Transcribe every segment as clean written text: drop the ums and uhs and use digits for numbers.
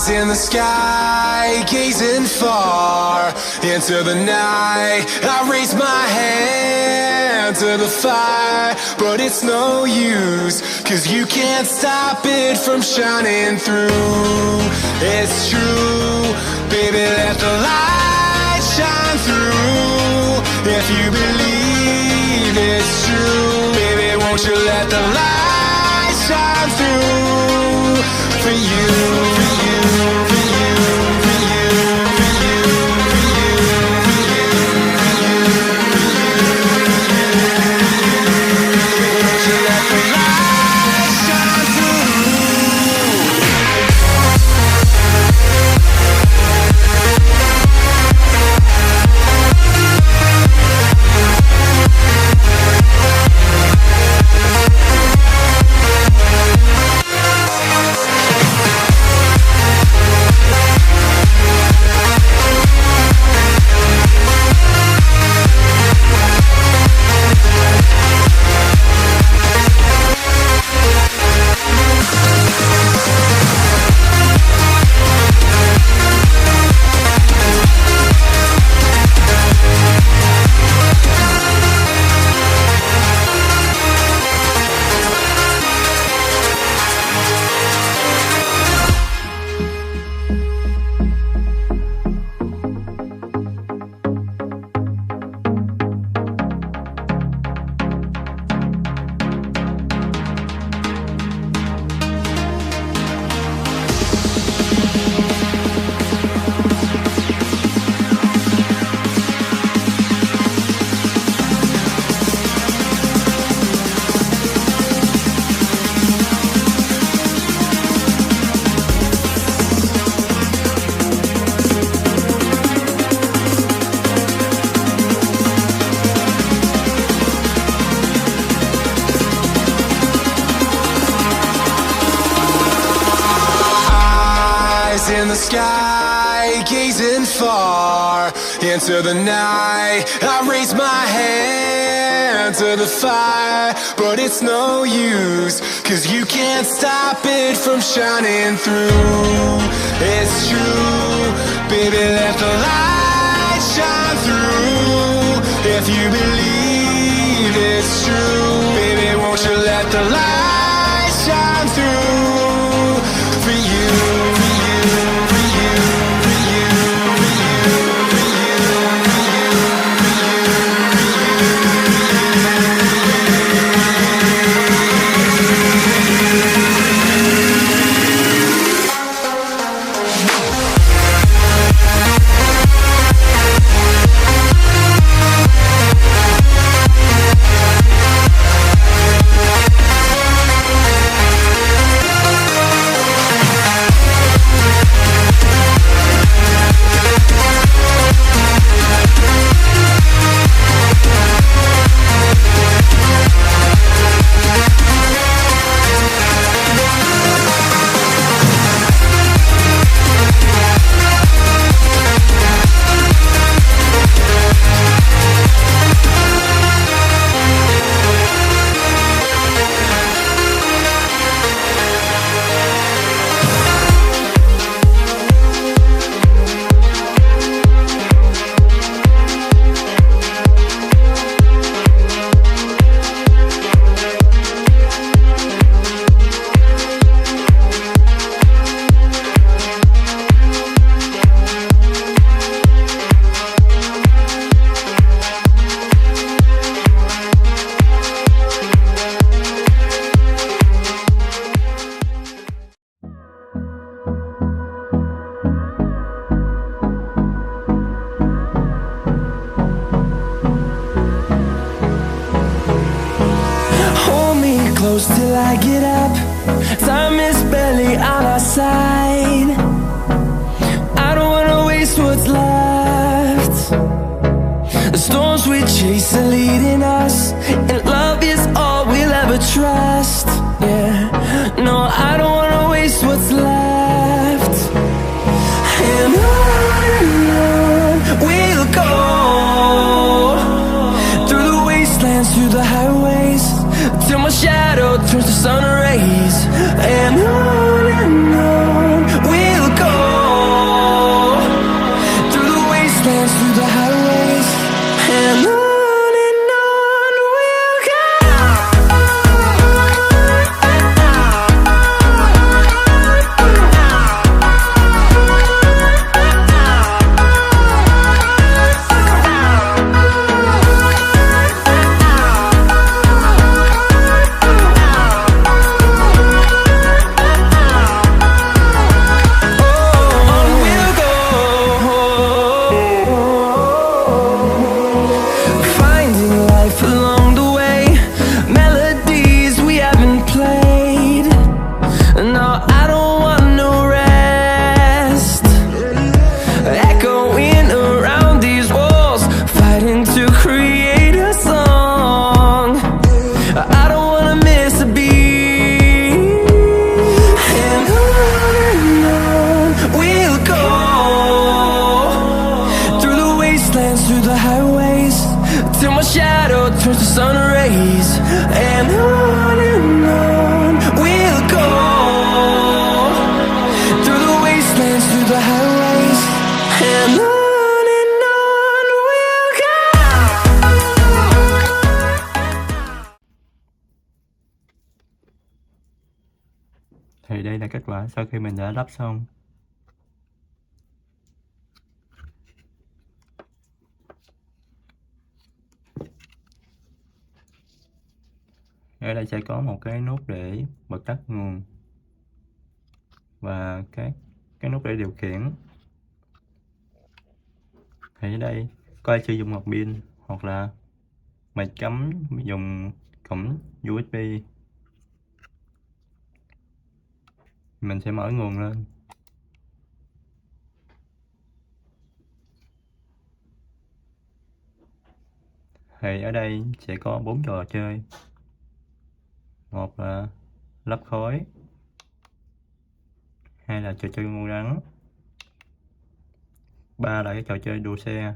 in the sky, gazing far into the night. I raise my hand to the fire, but it's no use, 'cause you can't stop it from shining through. It's true, baby, let the light shine through. If you believe it's true, baby, won't you let the light shine through for you, for you, for you, for you, for you, for you, for you, for you, won't you let the light shine through? In the sky, gazing far into the night. I raise my hand to the fire, but it's no use, 'cause you can't stop it from shining through. It's true, baby, let the light shine through. If you believe it's true, baby, won't you let the light shine through for you, for you, for you, for you, for you, for you, for you, for close till I get up. Time is barely on our side. I don't wanna waste what's left. The storms we chase are leading us, and love is all we'll ever trust. Yeah, no, I don't wanna waste what's left. And on we'll go, through the wastelands, through the highways, till my shadow turns to sun rays. And on we'll go, Thì đây là kết quả sau khi mình đã lắp xong. Ở đây sẽ có một cái nút để bật tắt nguồn và cái nút để điều khiển. Thì ở đây có ai sử dụng một pin hoặc là mạch cắm dùng cổng USB. Mình sẽ mở nguồn lên. Thì ở đây sẽ có 4 trò chơi. Một là lắp khói, hai là trò chơi ngu rắn, ba là cái trò chơi đua xe,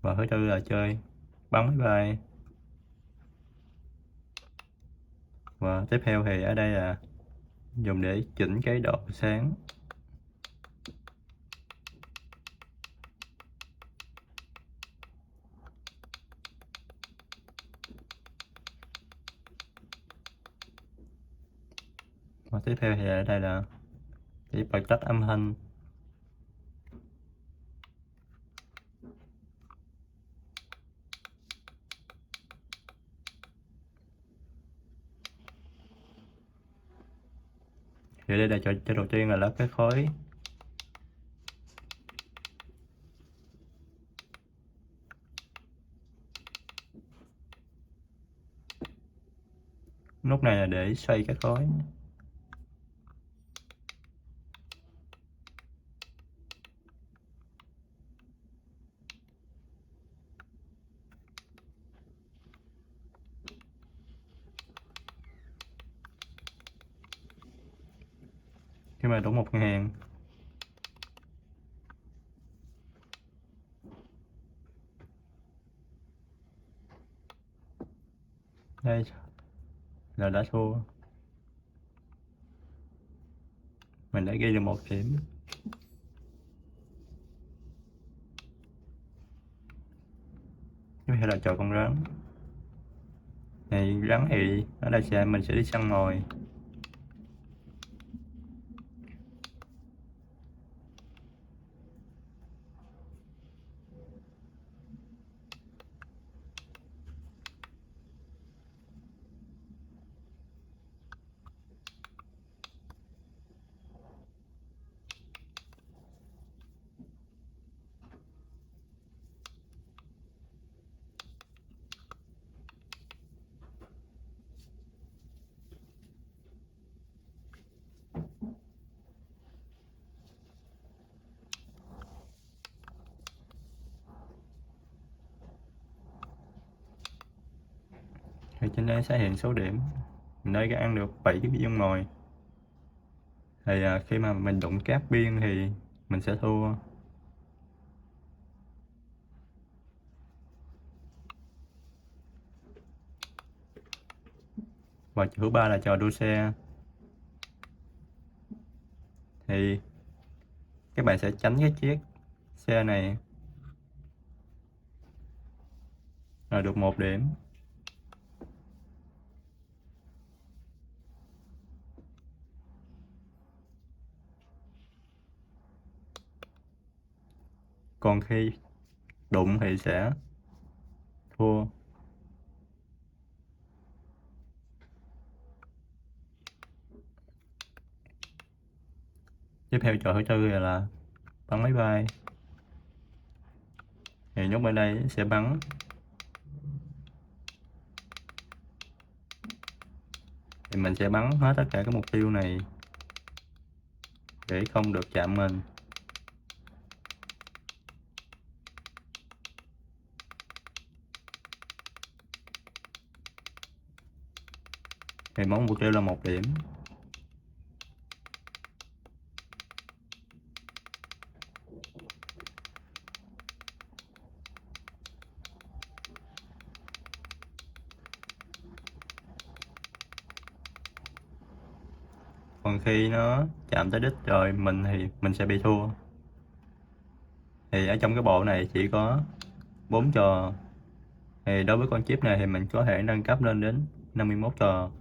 và thứ tư là chơi bắn máy bay. Và tiếp theo thì ở đây là dùng để chỉnh cái độ sáng. Và tiếp theo thì ở đây là để bật tắt âm thanh. Thì đây là trò đầu tiên là lắp cái khói. Nút này là để xoay cái khói. Khi mà đủ 1.000, đây là đã thua. Mình đã ghi được 1 điểm. Tiếp theo là trò con rắn. Thì rắn thì ở đây mình sẽ đi săn mồi. Thì trên đây sẽ hiện số điểm. Mình đây đã ăn được 7 cái viên mồi. Thì khi mà mình đụng cáp biên thì mình sẽ thua. Và thứ ba là trò đua xe. Thì các bạn sẽ tránh cái chiếc xe này là được 1 điểm. Còn khi đụng thì sẽ thua. Tiếp theo trò thứ tư là bắn máy bay. Thì nhúc bên đây sẽ bắn. Thì mình sẽ bắn hết tất cả các mục tiêu này để không được chạm mình. Thì mỗi mục tiêu là 1 điểm. Còn khi nó chạm tới đích rồi thì mình sẽ bị thua. Thì ở trong cái bộ này chỉ có 4 trò. Thì đối với con chip này thì mình có thể nâng cấp lên đến 51 trò.